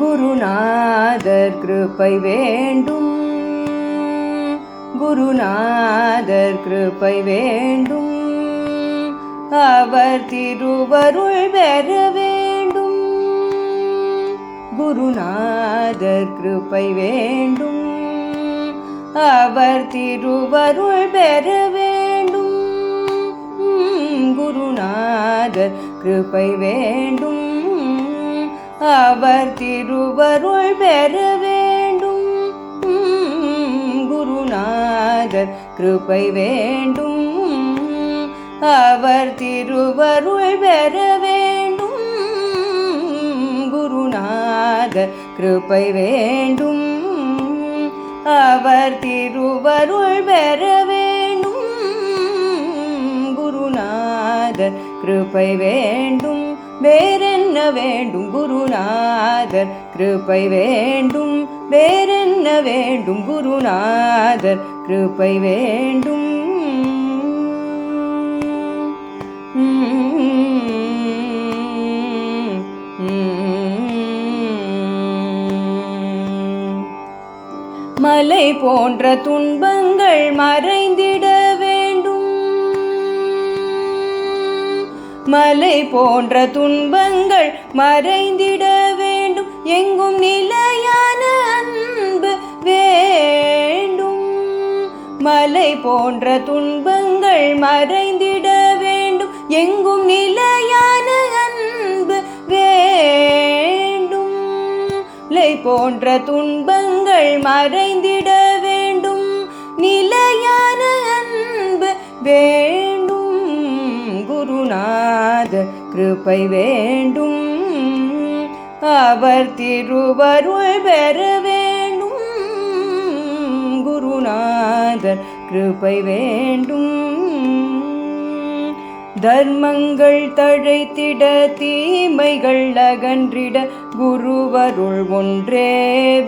குருநாதர் கிருபை வேண்டும், குருநாதர் கிருபை வேண்டும், அவர் திருவருள் பெற வேண்டும். குருநாதர் கிருபை வேண்டும், அவர் திருவருள் பெற வேண்டும். குருநாதர் கிருபை வேண்டும், அவர் திருவருள் பெற வேண்டும். குருநாதர் கிருபை வேண்டும், அவர் திருவருள் பெற வேண்டும். குருநாதர் கிருபை வேண்டும், அவர் திருவருள் பெற வேண்டும். குருநாதர் கிருபை வேண்டும், வேறென்ன வேண்டும்? குருநாதர் கிருபை வேண்டும், வேறென்ன வேண்டும்? குருநாதர் கிருபை வேண்டும். மலை போன்ற துன்பங்கள் மறைந்திட வேண்டும், மலை போன்ற துன்பங்கள் மறைந்திட வேண்டும். எங்கும் நிலையான அன்பு வேண்டும், மலை போன்ற துன்பங்கள் மறைந்திட வேண்டும். எங்கும் நிலையான அன்பு வேண்டும், மலை போன்ற துன்பங்கள் மறைந்திட வேண்டும். நிலையான அன்பு வேண்டும். குருநாதர் கிருபை வேண்டும், அவர் திருவருள் பெற வேண்டும். குருநாதர் கிருபை வேண்டும். தர்மங்கள் தழைத்திட தீமைகள் அகன்றிட குருவருள் ஒன்றே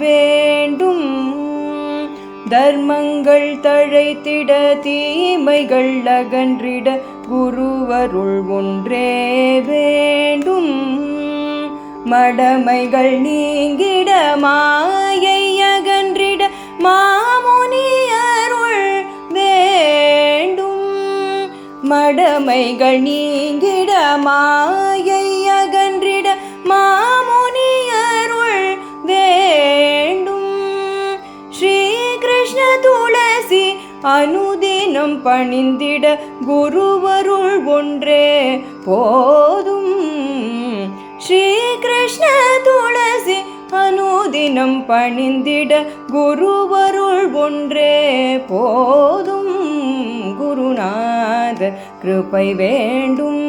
வேண்டும். தர்மங்கள் தழைத்திட தீமைகள் அகன்றிட குருவருள் ஒன்றே வேண்டும். மடமைகள் நீங்கிட மாயை அகன்றிட மாமுனி அருள் வேண்டும். மடமைகள் நீங்கிட மாயை அகன்றிட மாமுனி அருள் வேண்டும். ஸ்ரீ கிருஷ்ண துளசி அனுதினம் பணிந்திட குருவருள் ஒன்றே போதும். ஸ்ரீ கிருஷ்ண துளசி அனுதினம் பணிந்திட குருவருள் ஒன்றே போதும். குருநாதர் கிருபை வேண்டும்,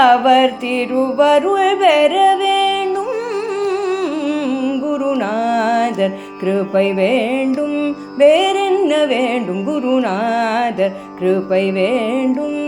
அவர் திருவருள் பெற வேண்டும். குருநாதர் கிருபை வேண்டும், வேறென்ன வேண்டும்? குருநாதர் கிருபை வேண்டும்.